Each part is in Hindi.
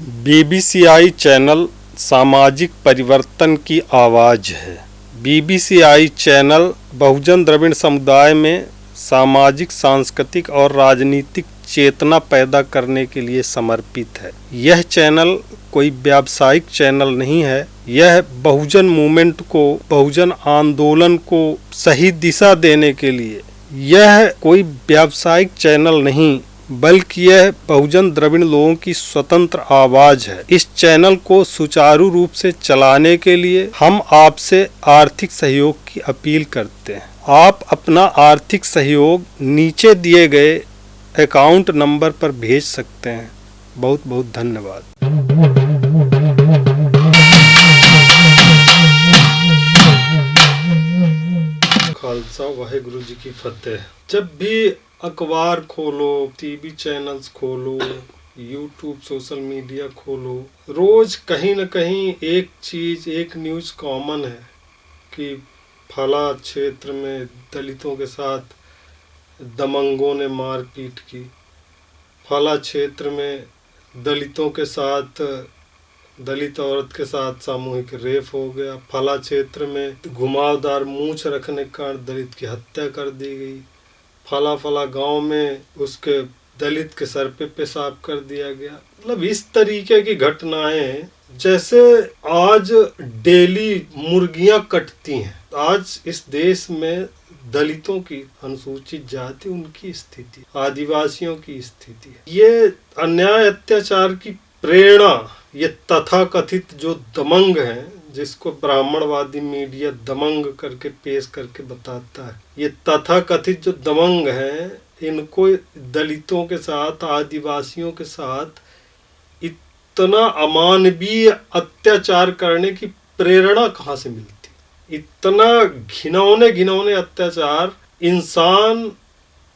बीबीसीआई चैनल सामाजिक परिवर्तन की आवाज़ है। बीबीसीआई चैनल बहुजन द्रविड़ समुदाय में सामाजिक, सांस्कृतिक और राजनीतिक चेतना पैदा करने के लिए समर्पित है। यह चैनल कोई व्यावसायिक चैनल नहीं है। यह बहुजन मूवमेंट को, बहुजन आंदोलन को सही दिशा देने के लिए, यह कोई व्यावसायिक चैनल नहीं बल्कि यह बहुजन द्रविड़ लोगों की स्वतंत्र आवाज़ है। इस चैनल को सुचारू रूप से चलाने के लिए हम आपसे आर्थिक सहयोग की अपील करते हैं। आप अपना आर्थिक सहयोग नीचे दिए गए अकाउंट नंबर पर भेज सकते हैं। बहुत बहुत धन्यवाद। खालसा वाहेगुरु जी की फतेह। जब भी अखबार खोलो, टीवी चैनल्स खोलो, यूट्यूब, सोशल मीडिया खोलो, रोज कहीं न कहीं एक चीज, एक न्यूज़ कॉमन है कि फला क्षेत्र में दलितों के साथ दमंगों ने मारपीट की, फला क्षेत्र में दलितों के साथ, दलित औरत के साथ सामूहिक रेप हो गया, फला क्षेत्र में घुमावदार मूंछ रखने के कारण दलित की हत्या कर दी गई, फला गांव में उसके दलित के सर पे पेशाब कर दिया गया। मतलब इस तरीके की घटनाएं जैसे आज डेली मुर्गियां कटती हैं। आज इस देश में दलितों की, अनुसूचित जाति, उनकी स्थिति, आदिवासियों की स्थिति, ये अन्याय अत्याचार की प्रेरणा, ये तथाकथित जो दमंग हैं, जिसको ब्राह्मणवादी मीडिया दमंग करके पेश करके बताता है, ये तथाकथित जो दमंग हैं, इनको दलितों के साथ, आदिवासियों के साथ इतना अमानवीय अत्याचार करने की प्रेरणा कहाँ से मिलती? इतना घिनौने अत्याचार इंसान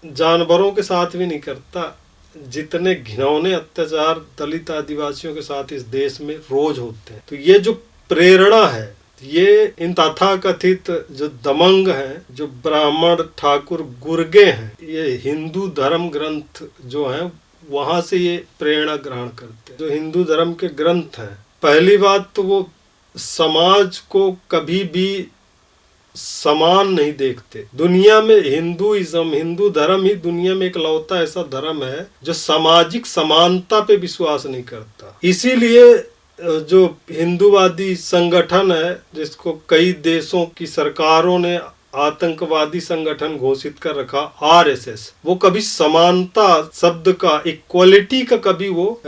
जानवरों के साथ भी नहीं करता, जितने घिनौने अत्याचार दलित आदिवासियों के साथ इस देश में रोज होते हैं। तो ये जो प्रेरणा है, ये इन तथाकथित जो दमंग हैं, जो ब्राह्मण ठाकुर गुर्गे हैं, ये हिंदू धर्म ग्रंथ जो हैं वहां से ये प्रेरणा ग्रहण करते हैं। जो हिंदू धर्म के ग्रंथ हैं, पहली बात तो वो समाज को कभी भी समान नहीं देखते। दुनिया में हिंदुइज्म, हिंदू धर्म ही दुनिया में इकलौता ऐसा धर्म है जो सामाजिक समानता पे विश्वास नहीं करता। इसीलिए जो हिंदूवादी संगठन है, जिसको कई देशों की सरकारों ने आतंकवादी संगठन घोषित कर रखा, आरएसएस, वो कभी समानता शब्द का, इक्वलिटी का कभी वो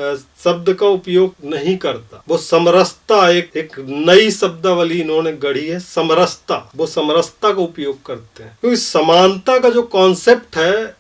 शब्द का उपयोग नहीं करता। वो समरसता, एक नई शब्दावली इन्होंने गढ़ी है, समरसता, वो समरसता का उपयोग करते हैं। तो इस समानता का जो कॉन्सेप्ट है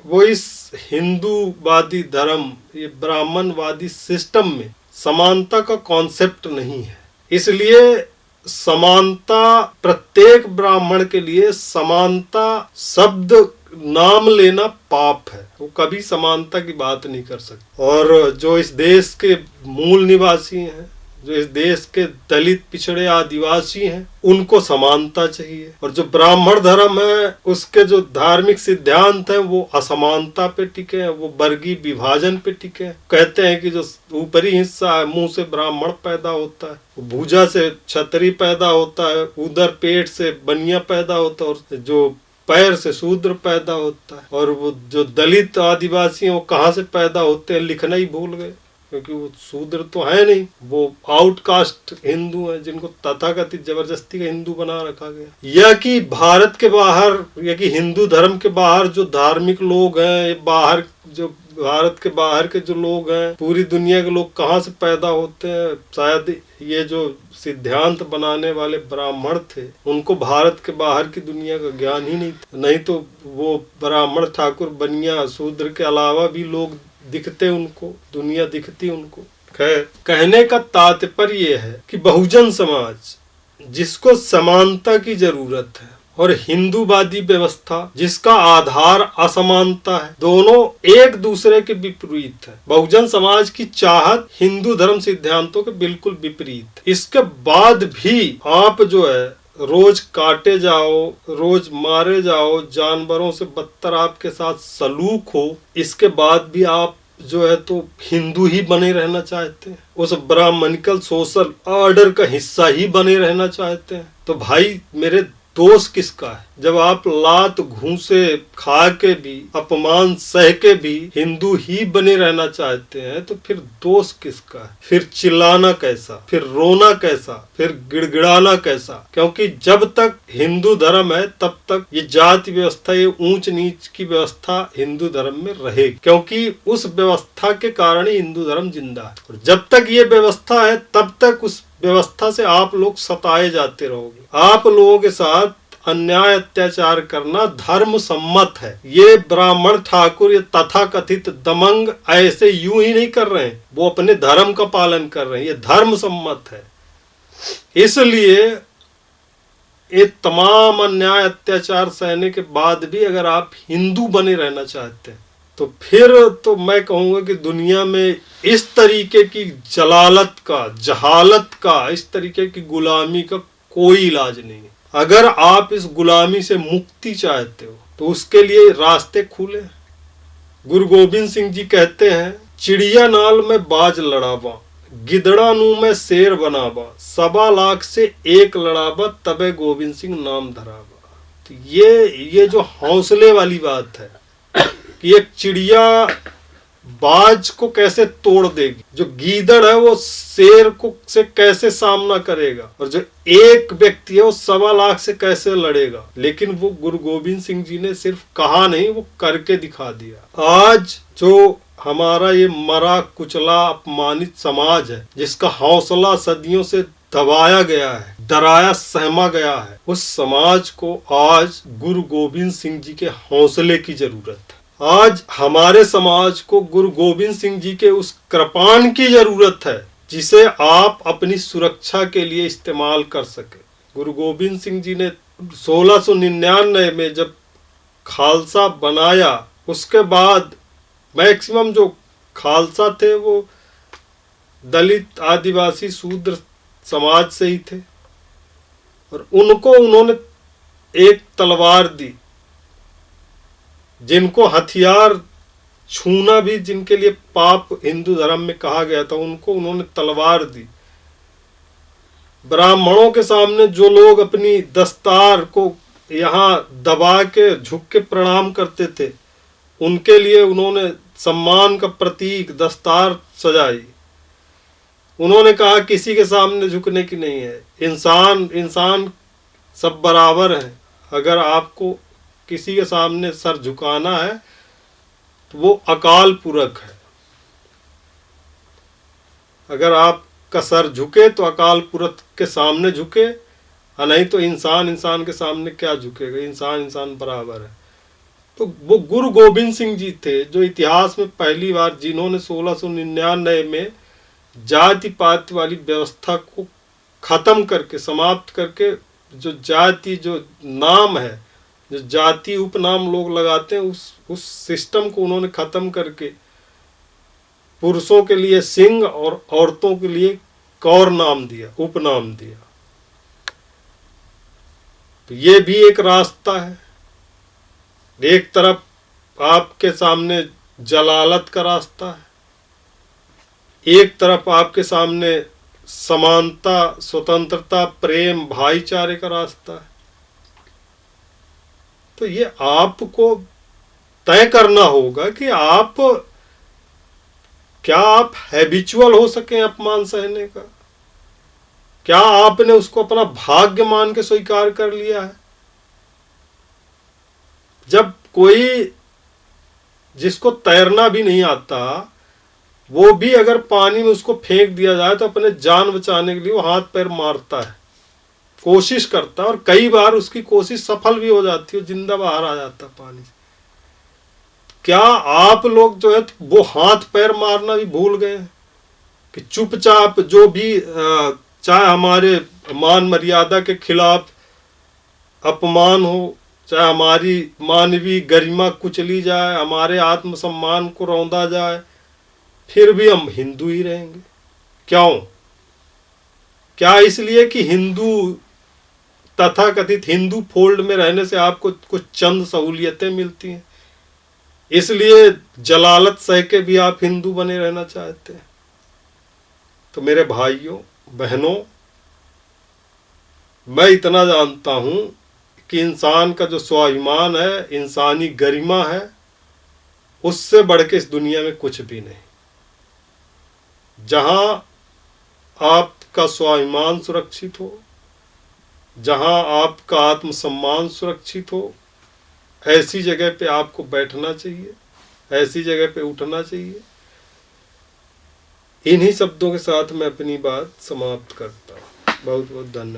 वो इस हिंदूवादी धर्म, ये ब्राह्मणवादी सिस्टम में समानता का कॉन्सेप्ट नहीं है। इसलिए समानता, प्रत्येक ब्राह्मण के लिए समानता शब्द नाम लेना पाप है। वो कभी समानता की बात नहीं कर सकते। और जो इस देश के मूल निवासी हैं, जो इस देश के दलित, पिछड़े, आदिवासी हैं, उनको समानता चाहिए। और जो ब्राह्मण धर्म है, उसके जो धार्मिक सिद्धांत हैं, वो असमानता पे टिके हैं, वो वर्गीय विभाजन पे टिके हैं। कहते हैं कि जो ऊपरी हिस्सा है, मुंह से ब्राह्मण पैदा होता है, भुजा से क्षत्रिय पैदा होता है, उधर पेट से बनिया पैदा होता है, और जो पैर से शूद्र पैदा होता है। और वो जो दलित आदिवासी हैं, वो कहाँ से पैदा होते हैं लिखना ही भूल गए, क्योंकि वो शूद्र तो है नहीं, वो आउटकास्ट हिंदू हैं, जिनको तथाकथित जबरदस्ती का हिंदू बना रखा गया। या कि भारत के बाहर, या कि हिंदू धर्म के बाहर जो धार्मिक लोग हैं, ये बाहर जो भारत के बाहर के जो लोग हैं, पूरी दुनिया के लोग कहाँ से पैदा होते हैं, शायद ये जो सिद्धांत बनाने वाले ब्राह्मण थे, उनको भारत के बाहर की दुनिया का ज्ञान ही नहीं था। नहीं तो वो ब्राह्मण, ठाकुर, बनिया, शूद्र के अलावा भी लोग दिखते उनको, दुनिया दिखती उनको। खैर, कहने का तात्पर्य ये है कि बहुजन समाज, जिसको समानता की जरूरत है, और हिंदूवादी व्यवस्था, जिसका आधार असमानता है, दोनों एक दूसरे के विपरीत है। बहुजन समाज की चाहत हिंदू धर्म सिद्धांतों के बिल्कुल विपरीत। इसके बाद भी आप जो है रोज काटे जाओ, रोज मारे जाओ, जानवरों से बदतर आपके साथ सलूक हो, इसके बाद भी आप जो है तो हिंदू ही बने रहना चाहते हैं, उस ब्राह्मणिकल सोशल ऑर्डर का हिस्सा ही बने रहना चाहते हैं। तो भाई मेरे दोष किसका है? जब आप लात घूंसे खा के भी, अपमान सह के भी हिंदू ही बने रहना चाहते हैं, तो फिर दोष किसका है? फिर चिल्लाना कैसा, फिर रोना कैसा, फिर गिड़गिड़ाना कैसा? क्योंकि जब तक हिंदू धर्म है तब तक ये जाति व्यवस्था, ये ऊंच नीच की व्यवस्था हिंदू धर्म में रहेगी, क्योंकि उस व्यवस्था के कारण ही हिंदू धर्म जिंदा है। और जब तक ये व्यवस्था है तब तक उस व्यवस्था से आप लोग सताए जाते रहोगे। आप लोगों के साथ अन्याय अत्याचार करना धर्म सम्मत है। ये ब्राह्मण ठाकुर, ये तथाकथित दमंग ऐसे यूं ही नहीं कर रहे हैं, वो अपने धर्म का पालन कर रहे हैं, ये धर्म सम्मत है। इसलिए ये तमाम अन्याय अत्याचार सहने के बाद भी अगर आप हिंदू बने रहना चाहते हैं तो फिर तो मैं कहूँगा कि दुनिया में इस तरीके की जलालत का, जहालत का, इस तरीके की गुलामी का कोई इलाज नहीं है। अगर आप इस गुलामी से मुक्ति चाहते हो तो उसके लिए रास्ते खुले। गुरु गोविंद सिंह जी कहते हैं, चिड़िया नाल में बाज लड़ावा, गिदड़ा नू में शेर बनावा, 1.25 लाख से एक लड़ावा, तबे गोविंद सिंह नाम धरावा। तो ये जो हौसले वाली बात है कि एक चिड़िया बाज को कैसे तोड़ देगी, जो गीदड़ है वो शेर को से कैसे सामना करेगा, और जो एक व्यक्ति है वो 1.25 लाख से कैसे लड़ेगा। लेकिन वो गुरु गोविंद सिंह जी ने सिर्फ कहा नहीं, वो करके दिखा दिया। आज जो हमारा ये मरा कुचला अपमानित समाज है, जिसका हौसला सदियों से दबाया गया है, डराया सहमा गया है, उस समाज को आज गुरु गोविंद सिंह जी के हौसले की जरूरत है। आज हमारे समाज को गुरु गोविंद सिंह जी के उस कृपाण की जरूरत है जिसे आप अपनी सुरक्षा के लिए इस्तेमाल कर सके। गुरु गोविंद सिंह जी ने 1699 में जब खालसा बनाया, उसके बाद मैक्सिमम जो खालसा थे वो दलित, आदिवासी, शूद्र समाज से ही थे, और उनको उन्होंने एक तलवार दी। जिनको हथियार छूना भी जिनके लिए पाप हिंदू धर्म में कहा गया था, उनको उन्होंने तलवार दी। ब्राह्मणों के सामने जो लोग अपनी दस्तार को यहाँ दबा के झुक के प्रणाम करते थे, उनके लिए उन्होंने सम्मान का प्रतीक दस्तार सजाई। उन्होंने कहा किसी के सामने झुकने की नहीं है, इंसान सब बराबर हैं। अगर आपको किसी के सामने सर झुकाना है तो वो अकाल पुरख है। अगर आपका सर झुके तो अकाल पुरख के सामने झुके, और नहीं तो इंसान के सामने क्या झुकेगा। इंसान बराबर है। तो वो गुरु गोविंद सिंह जी थे जो इतिहास में पहली बार, जिन्होंने 1699 में जाति पाति वाली व्यवस्था को खत्म करके, समाप्त करके, जो जाति, जो नाम है, जो जाति उपनाम लोग लगाते हैं, उस सिस्टम को उन्होंने खत्म करके पुरुषों के लिए सिंह और औरतों के लिए कौर नाम दिया, उपनाम दिया। तो ये भी एक रास्ता है। एक तरफ आपके सामने जलालत का रास्ता है, एक तरफ आपके सामने समानता, स्वतंत्रता, प्रेम, भाईचारे का रास्ता है। तो ये आपको तय करना होगा कि क्या आप हैबिचुअल हो सके अपमान सहने का? क्या आपने उसको अपना भाग्य मान के स्वीकार कर लिया है? जब कोई जिसको तैरना भी नहीं आता, वो भी अगर पानी में उसको फेंक दिया जाए तो अपने जान बचाने के लिए वो हाथ पैर मारता है, कोशिश करता है, और कई बार उसकी कोशिश सफल भी हो जाती है, जिंदा बाहर आ जाता है पानी से। क्या आप लोग जो है वो हाथ पैर मारना भी भूल गए हैं कि चुपचाप जो भी चाहे हमारे मान मर्यादा के खिलाफ अपमान हो, चाहे हमारी मानवीय गरिमा कुचली जाए, हमारे आत्मसम्मान को रौंदा जाए, फिर भी हम हिंदू ही रहेंगे? क्यों? क्या इसलिए कि हिंदू, तथाकथित हिंदू फोल्ड में रहने से आपको कुछ चंद सहूलियतें मिलती हैं? इसलिए जलालत सह के भी आप हिंदू बने रहना चाहते हैं। तो मेरे भाइयों बहनों, मैं इतना जानता हूं कि इंसान का जो स्वाभिमान है, इंसानी गरिमा है, उससे बढ़ के इस दुनिया में कुछ भी नहीं। जहां आपका स्वाभिमान सुरक्षित हो, जहां आपका आत्मसम्मान सुरक्षित हो, ऐसी जगह पे आपको बैठना चाहिए, ऐसी जगह पे उठना चाहिए। इन्हीं शब्दों के साथ मैं अपनी बात समाप्त करता हूँ। बहुत बहुत धन्यवाद।